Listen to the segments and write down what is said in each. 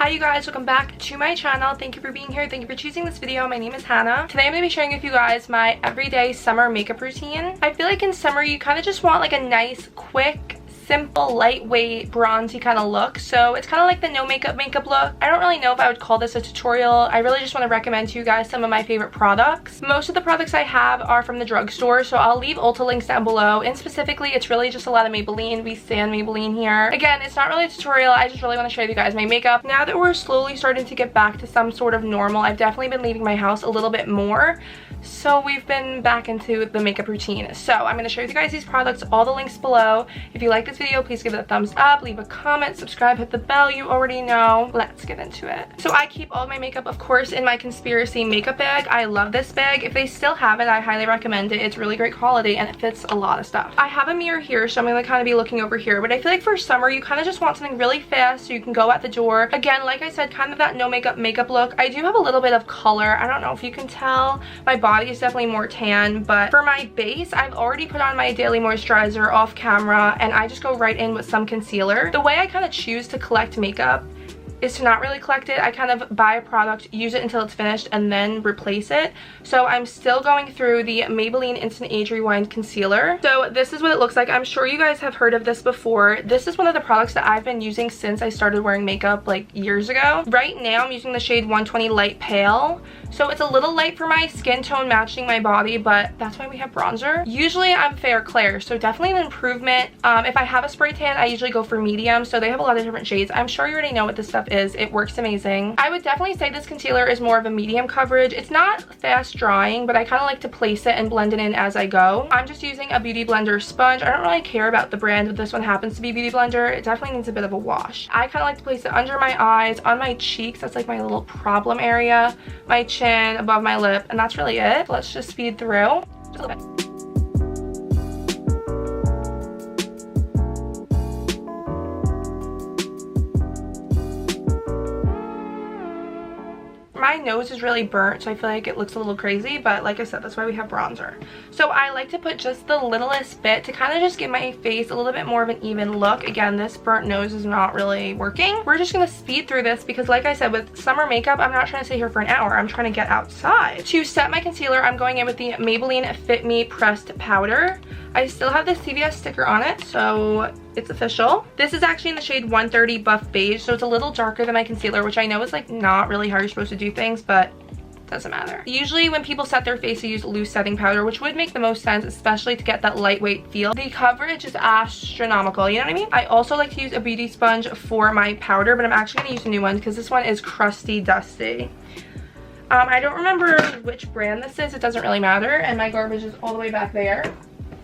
Hi you guys, welcome back to my channel. Thank you for being here. Thank you for choosing this video. My name is Hannah. Today I'm going to be sharing with you guys my everyday summer makeup routine. I feel like in summer you kind of just want like a nice, quick, simple, lightweight, bronzy kind of look. So it's kind of like the no makeup look. I don't really know if I would call this a tutorial. I really just want to recommend to you guys some of my favorite products. Most of the products I have are from the drugstore, so I'll leave Ulta links down below. And specifically, it's really just a lot of Maybelline. We stand Maybelline here. Again, it's not really a tutorial. I just really want to show you guys my makeup. Now that we're slowly starting to get back to some sort of normal, I've definitely been leaving my house a little bit more. So we've been back into the makeup routine. So I'm going to show you guys these products, all the links below. If you like this video, please give it a thumbs up, leave a comment, subscribe, hit the bell, you already know. Let's get into it. So I keep all of my makeup, of course, in my Conspiracy makeup bag. I love this bag. If they still have it, I highly recommend it. It's really great quality and it fits a lot of stuff. I have a mirror here, so I'm going to kind of be looking over here, but I feel like for summer, you kind of just want something really fast so you can go out the door. Again, like I said, kind of that no makeup look. I do have a little bit of color. I don't know if you can tell. My body is definitely more tan, but for my base, I've already put on my daily moisturizer off camera and I just go right in with some concealer. The way I kind of choose to collect makeup is to not really collect it. I kind of buy a product, use it until it's finished, and then replace it. So I'm still going through the Maybelline Instant Age Rewind Concealer. So this is what it looks like. I'm sure you guys have heard of this before. This is one of the products that I've been using since I started wearing makeup like years ago. Right now I'm using the shade 120 Light Pale. So it's a little light for my skin tone, matching my body, but that's why we have bronzer. Usually I'm fair Claire, so definitely an improvement. If I have a spray tan, I usually go for medium, so they have a lot of different shades. I'm sure you already know what this stuff is. It works amazing. I would definitely say this concealer is more of a medium coverage. It's not fast drying, but I kind of like to place it and blend it in as I go. I'm just using a Beauty Blender sponge. I don't really care about the brand, but this one happens to be Beauty Blender. It definitely needs a bit of a wash. I kind of like to place it under my eyes, on my cheeks. That's like my little problem area. My chin, above my lip, and that's really it. Let's just speed through. Just a little bit. My nose is really burnt, so I feel like it looks a little crazy, but like I said, that's why we have bronzer. So I like to put just the littlest bit to kind of just give my face a little bit more of an even look. Again, this burnt nose is not really working. We're just going to speed through this because like I said, with summer makeup, I'm not trying to sit here for an hour. I'm trying to get outside. To set my concealer, I'm going in with the Maybelline Fit Me Pressed Powder. I still have the CVS sticker on it, so it's official. This is actually in the shade 130 Buff Beige, so it's a little darker than my concealer, which I know is like not really how you're supposed to do things, but doesn't matter. Usually when people set their face, they use loose setting powder, which would make the most sense, especially to get that lightweight feel. The coverage is astronomical, you know what I mean? I also like to use a beauty sponge for my powder, but I'm actually going to use a new one because this one is crusty dusty. I don't remember which brand this is. It doesn't really matter, and my garbage is all the way back there.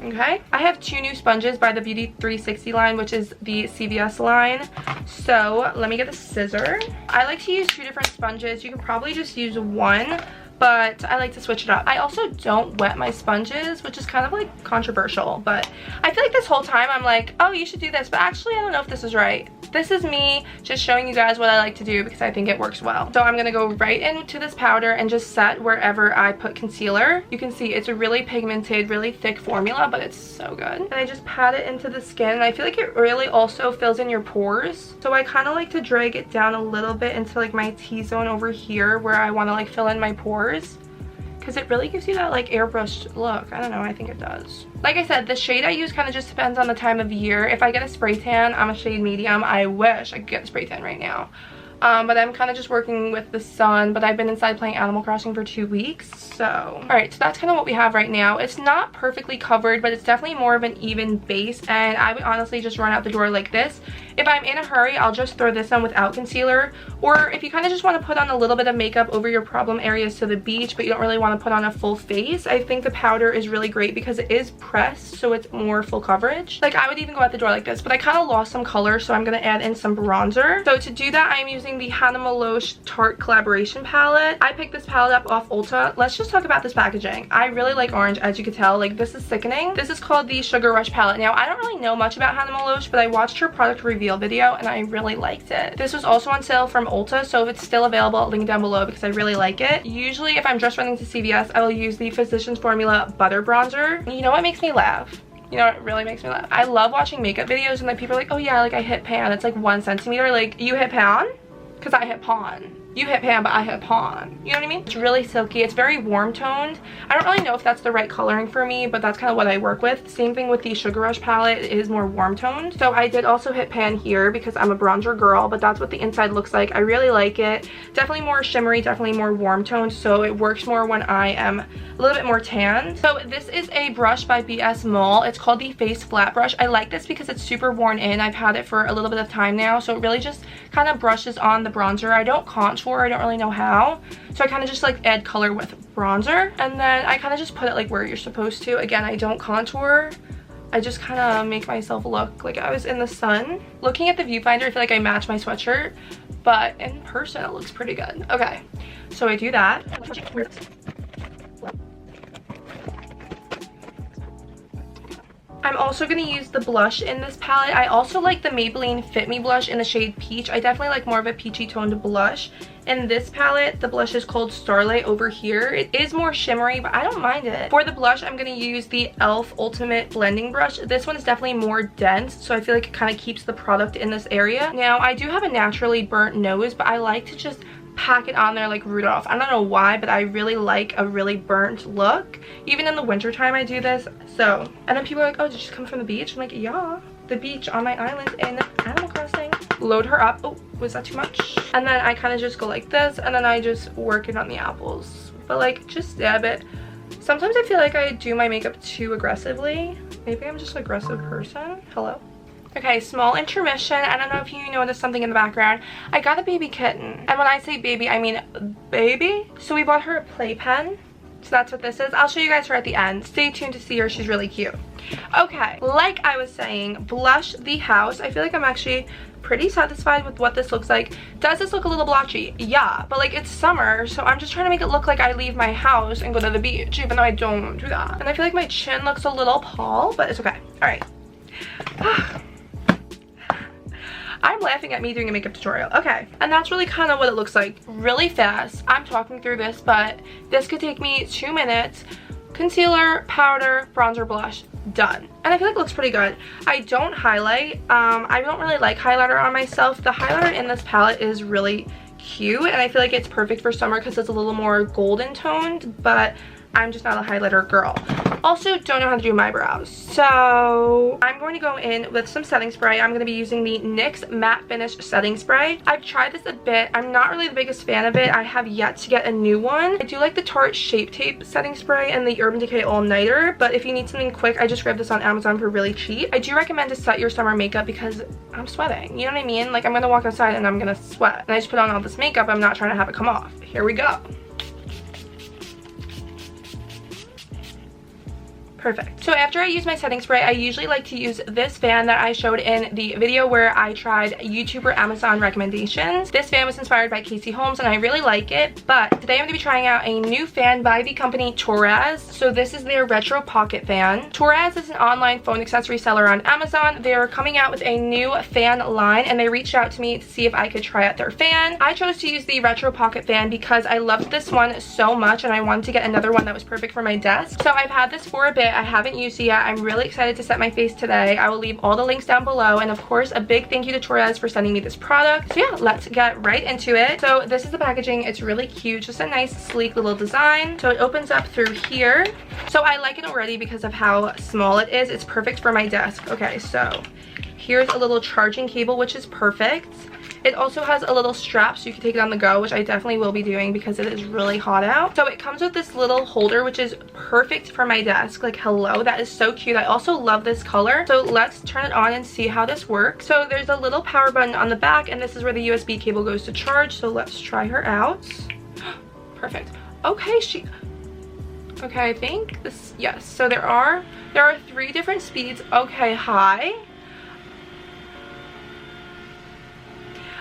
Okay, I have two new sponges by the Beauty 360 line, which is the CVS line. So let me get a scissor. I like to use two different sponges. You can probably just use one, but I like to switch it up. I also don't wet my sponges, which is kind of like controversial, but I feel like this whole time I'm like, oh, you should do this, but actually I don't know if this is right. This is me just showing you guys what I like to do because I think it works well. So I'm going to go right into this powder and just set wherever I put concealer. You can see it's a really pigmented, really thick formula, but it's so good. And I just pat it into the skin, and I feel like it really also fills in your pores. So I kind of like to drag it down a little bit into like my T-zone over here where I want to like fill in my pores, because it really gives you that like airbrushed look. I don't know, I think it does. Like I said, the shade I use kind of just depends on the time of year. If I get a spray tan, I'm a shade medium. I wish I could get a spray tan right now. But I'm kind of just working with the sun, but I've been inside playing Animal Crossing for 2 weeks, so. Alright, so that's kind of what we have right now. It's not perfectly covered, but it's definitely more of an even base, and I would honestly just run out the door like this. If I'm in a hurry, I'll just throw this on without concealer, or if you kind of just want to put on a little bit of makeup over your problem areas to the beach, but you don't really want to put on a full face, I think the powder is really great because it is pressed, so it's more full coverage. Like, I would even go out the door like this, but I kind of lost some color, so I'm going to add in some bronzer. So to do that, I'm using the Hannah Maloche Tarte Collaboration Palette. I picked this palette up off Ulta. Let's just talk about this packaging. I really like orange, as you can tell. Like, this is sickening. This is called the Sugar Rush Palette. Now, I don't really know much about Hannah Maloche, but I watched her product reveal video and I really liked it. This was also on sale from Ulta, so if it's still available, I'll link it down below because I really like it. Usually, if I'm just running to CVS, I will use the Physicians Formula Butter Bronzer. You know what makes me laugh? You know, it really makes me laugh. I love watching makeup videos and then people are like, oh yeah, like I hit pan. It's like 1 centimeter. Like, you hit pan? because I hit pawn. You hit pan, but I hit pawn. You know what I mean? It's really silky. It's very warm toned. I don't really know if that's the right coloring for me, but that's kind of what I work with. Same thing with the Sugar Rush palette. It is more warm toned. So I did also hit pan here because I'm a bronzer girl, but that's what the inside looks like. I really like it. Definitely more shimmery, definitely more warm toned. So it works more when I am a little bit more tan. So this is a brush by BS Mall. It's called the Face Flat Brush. I like this because it's super worn in. I've had it for a little bit of time now. So it really just kind of brushes on the bronzer. I don't contour. I don't really know how, so I kind of just like add color with bronzer, and then I kind of just put it like where you're supposed to. Again, I don't contour. I just kind of make myself look like I was in the sun. Looking at the viewfinder, I feel like I match my sweatshirt, but in person it looks pretty good. Okay, so I do that. I'm also going to use the blush in this palette. I also like the Maybelline Fit Me blush in the shade Peach. I definitely like more of a peachy toned blush. In this palette, the blush is called Starlight over here. It is more shimmery, but I don't mind it. For the blush, I'm going to use the e.l.f. Ultimate Blending Brush. This one is definitely more dense, so I feel like it kind of keeps the product in this area. Now, I do have a naturally burnt nose, but I like to just pack it on there like Rudolph. I don't know why, but I really like a really burnt look. Even in the winter time I do this. So, and then people are like, oh, did you just come from the beach? I'm like, yeah, the beach on my island in Animal Crossing. Load her up. Oh, was that too much? And then I kind of just go like this, and then I just work it on the apples. But like, just dab it. Sometimes I feel like I do my makeup too aggressively. Maybe I'm just an aggressive person. Hello? Okay, small intermission. I don't know if you noticed something in the background. I got a baby kitten. And when I say baby, I mean baby. So we bought her a playpen. So that's what this is. I'll show you guys her at the end. Stay tuned to see her. She's really cute. Okay, like I was saying, blush the house. I feel like I'm actually pretty satisfied with what this looks like. Does this look a little blotchy? Yeah, but like it's summer, so I'm just trying to make it look like I leave my house and go to the beach, even though I don't do that. And I feel like my chin looks a little pale, but it's okay. All right. I'm laughing at me doing a makeup tutorial. Okay, and that's really kind of what it looks like. Really fast. I'm talking through this, but this could take me 2 minutes. Concealer, powder, bronzer, blush, done. And I feel like it looks pretty good. I don't highlight. I don't really like highlighter on myself. The highlighter in this palette is really cute, and I feel like it's perfect for summer because it's a little more golden toned, but I'm just not a highlighter girl. Also, don't know how to do my brows. So I'm going to go in with some setting spray. I'm going to be using the NYX Matte Finish Setting Spray. I've tried this a bit. I'm not really the biggest fan of it. I have yet to get a new one. I do like the Tarte Shape Tape Setting Spray and the Urban Decay All Nighter, but if you need something quick, I just grabbed this on Amazon for really cheap. I do recommend to set your summer makeup because I'm sweating. You know what I mean? Like, I'm going to walk outside and I'm going to sweat. And I just put on all this makeup. I'm not trying to have it come off. Here we go. Perfect. So after I use my setting spray, I usually like to use this fan that I showed in the video where I tried YouTuber Amazon recommendations. This fan was inspired by Casey Holmes and I really like it, but today I'm going to be trying out a new fan by the company TORRAS. So this is their Retro Pocket Fan. TORRAS is an online phone accessory seller on Amazon. They're coming out with a new fan line and they reached out to me to see if I could try out their fan. I chose to use the Retro Pocket Fan because I loved this one so much and I wanted to get another one that was perfect for my desk. So I've had this for a bit. I haven't used it yet. I'm really excited to set my face today. I will leave all the links down below, and of course a big thank you to TORRAS for sending me this product. So yeah, let's get right into it. So this is the packaging. It's really cute, just a nice sleek little design. So it opens up through here. So I like it already because of how small it is. It's perfect for my desk. Okay, so here's a little charging cable, which is perfect. It also has a little strap so you can take it on the go, which I definitely will be doing because it is really hot out. So it comes with this little holder, which is perfect for my desk. Like, hello, that is so cute. I also love this color. So let's turn it on and see how this works. So there's a little power button on the back, and this is where the USB cable goes to charge. So let's try her out. Perfect. Okay, okay, I think this, yes. So there are 3 different speeds. Okay, high.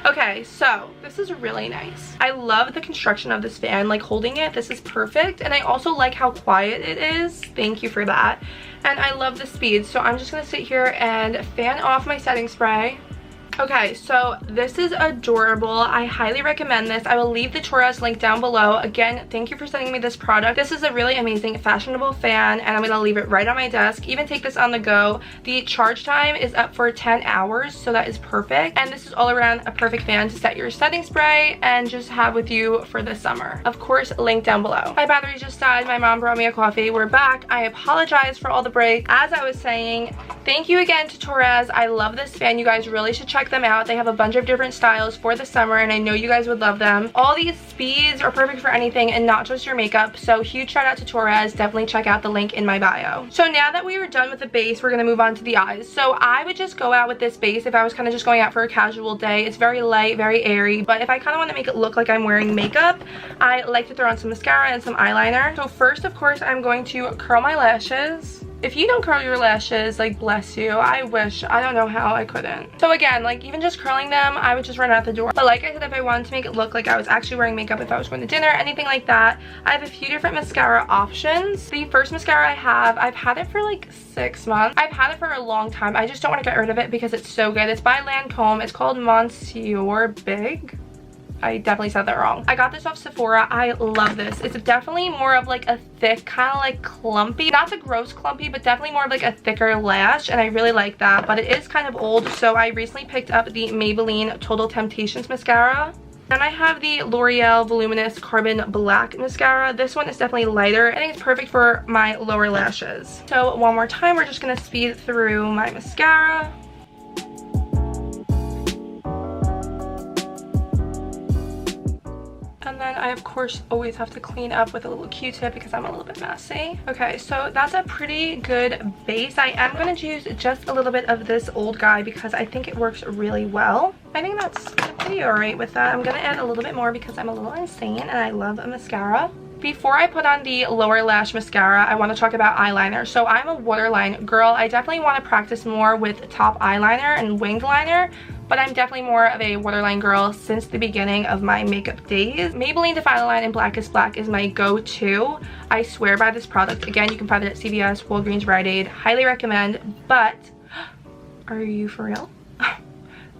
Okay, so this is really nice. I love the construction of this fan. Like, holding it, this is perfect. And I also like how quiet it is. Thank you for that. And I love the speed. So I'm just gonna sit here and fan off my setting spray. Okay, so this is adorable. I highly recommend this. I will leave the TORRAS link down below. Again, thank you for sending me this product. This is a really amazing fashionable fan, and I'm gonna leave it right on my desk. Even take this on the go. The charge time is up for 10 hours, so that is perfect. And this is all around a perfect fan to set your setting spray and just have with you for the summer. Of course, link down below. My battery just died. My mom brought me a coffee. We're back. I apologize for all the breaks. As I was saying, thank you again to TORRAS. I love this fan. You guys really should check them out. They have a bunch of different styles for the summer, and I know you guys would love them. All these speeds are perfect for anything and not just your makeup, so huge shout out to TORRAS. Definitely check out the link in my bio. So now that we were done with the base, we're gonna move on to the eyes. So I would just go out with this base if I was kind of just going out for a casual day. It's very light, very airy, but if I kind of want to make it look like I'm wearing makeup, I like to throw on some mascara and some eyeliner. So first, of course, I'm going to curl my lashes. If you don't curl your lashes, like, bless you. I wish. I don't know how I couldn't. So again, like, even just curling them, I would just run out the door. But like I said, if I wanted to make it look like I was actually wearing makeup, if I was going to dinner, anything like that, I have a few different mascara options. The first mascara I have, I've had it for like 6 months. I've had it for a long time. I just don't want to get rid of it because it's so good. It's by Lancome. It's called Monsieur Big. I definitely said that wrong. I got this off Sephora. I love this. It's definitely more of like a thick, kind of like clumpy, not the gross clumpy, but definitely more of like a thicker lash, and I really like that. But it is kind of old, so I recently picked up the Maybelline Total Temptations mascara. Then I have the L'Oreal Voluminous Carbon Black mascara. This one is definitely lighter. I think it's perfect for my lower lashes. So one more time, we're just gonna speed through my mascara. And then I, of course, always have to clean up with a little Q-tip because I'm a little bit messy. Okay, so that's a pretty good base. I am going to use just a little bit of this old guy because I think it works really well. I think that's pretty alright with that. I'm going to add a little bit more because I'm a little insane and I love a mascara. Before I put on the lower lash mascara, I want to talk about eyeliner. So I'm a waterline girl. I definitely want to practice more with top eyeliner and winged liner, but I'm definitely more of a waterline girl since the beginning of my makeup days. Maybelline Define Line in Blackest Black is my go-to. I swear by this product. Again, you can find it at CVS, Walgreens, Rite Aid. Highly recommend, but are you for real?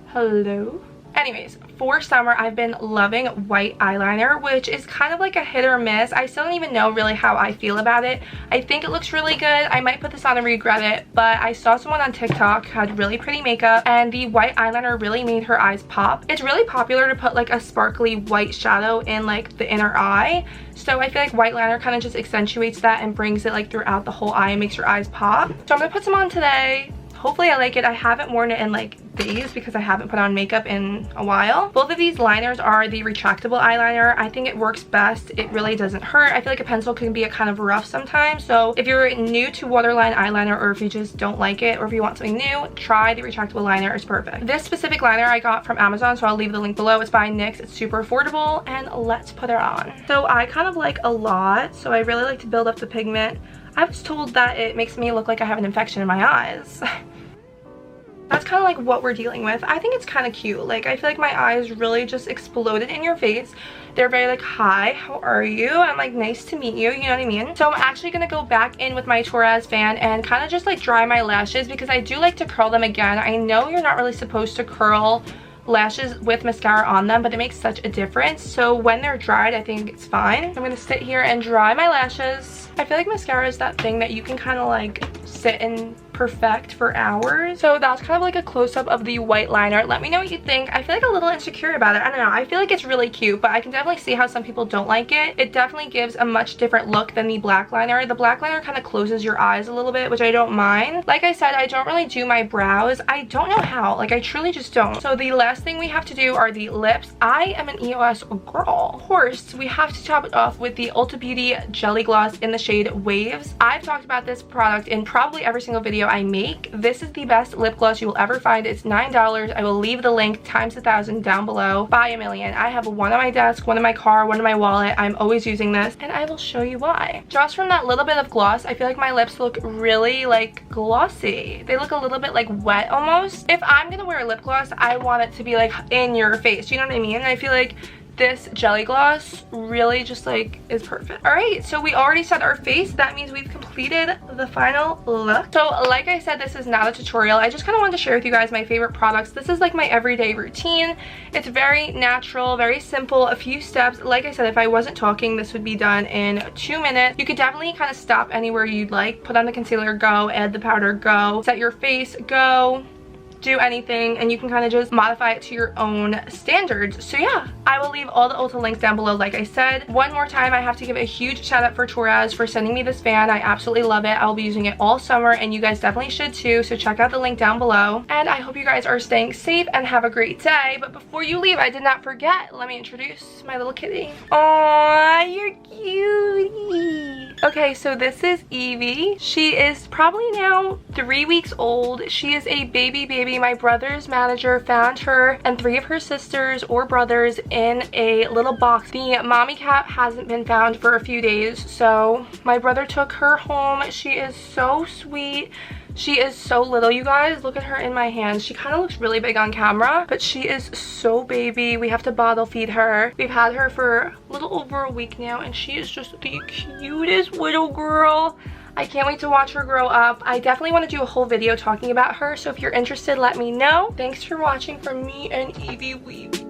Hello? Anyways, for summer, I've been loving white eyeliner, which is kind of like a hit or miss. I still don't even know really how I feel about it. I think it looks really good. I might put this on and regret it, but I saw someone on TikTok who had really pretty makeup, and the white eyeliner really made her eyes pop. It's really popular to put like a sparkly white shadow in like the inner eye, so I feel like white liner kind of just accentuates that and brings it like throughout the whole eye and makes your eyes pop. So I'm gonna put some on today. Hopefully I like it. I haven't worn it in like days because I haven't put on makeup in a while. Both of these liners are the retractable eyeliner. I think it works best. It really doesn't hurt. I feel like a pencil can be a kind of rough sometimes. So if you're new to waterline eyeliner, or if you just don't like it, or if you want something new, try the retractable liner. It's perfect. This specific liner I got from Amazon, so I'll leave the link below. It's by NYX. It's super affordable, and let's put it on. So I kind of like a lot, so I really like to build up the pigment. I was told that it makes me look like I have an infection in my eyes. That's kind of like what we're dealing with. I think it's kind of cute. Like, I feel like my eyes really just exploded in your face. They're very like, hi, how are you? I'm like, nice to meet you, you know what I mean? So I'm actually gonna go back in with my TORRAS fan and kind of just like dry my lashes because I do like to curl them again. I know you're not really supposed to curl lashes with mascara on them, but it makes such a difference. So when they're dried, I think it's fine. I'm gonna sit here and dry my lashes. I feel like mascara is that thing that you can kind of like sit and perfect for hours. So that's kind of like a close-up of the white liner. Let me know what you think. I feel like a little insecure about it. I don't know. I feel like it's really cute, but I can definitely see how some people don't like it. It definitely gives a much different look than the black liner. The black liner kind of closes your eyes a little bit, which I don't mind. Like I said, I don't really do my brows. I don't know how. Like, I truly just don't. So the last thing we have to do are the lips. I am an EOS girl. Of course, we have to top it off with the Ulta Beauty Jelly Gloss in the shade Waves. I've talked about this product in probably every single video I make. This is the best lip gloss you will ever find. It's $9. I will leave the link times 1,000 down below. Buy a million. I have one on my desk, one in my car, one in my wallet. I'm always using this, and I will show you why. Just from that little bit of gloss, I feel like my lips look really like glossy. They look a little bit like wet almost. If I'm gonna wear a lip gloss, I want it to be like in your face, you know what I mean? And I feel like this jelly gloss really just like is perfect. All right, so we already set our face. That means we've completed the final look. So like I said, this is not a tutorial. I just kind of wanted to share with you guys my favorite products. This is like my everyday routine. It's very natural, very simple, a few steps. Like I said, if I wasn't talking, this would be done in 2 minutes. You could definitely kind of stop anywhere you'd like. Put on the concealer, go. Add the powder, go. Set your face, go. Do anything, and you can kind of just modify it to your own standards. So yeah, I will leave all the Ulta links down below. Like I said, one more time, I have to give a huge shout out for TORRAS for sending me this fan. I absolutely love it. I'll be using it all summer, and you guys definitely should too, so check out the link down below. And I hope you guys are staying safe and have a great day. But before you leave, I did not forget, let me introduce my little kitty. Aww, you're cutie. Okay, so this is Evie. She is probably now 3 weeks old. She is a baby. My brother's manager found her and 3 of her sisters or brothers in a little box. The mommy cat hasn't been found for a few days, so my brother took her home. She is so sweet. She is so little, you guys. Look at her in my hands. She kind of looks really big on camera, but she is so baby. We have to bottle feed her. We've had her for a little over a week now, and she is just the cutest little girl. I can't wait to watch her grow up. I definitely want to do a whole video talking about her, so if you're interested, let me know. Thanks for watching from me and Evie Weavy.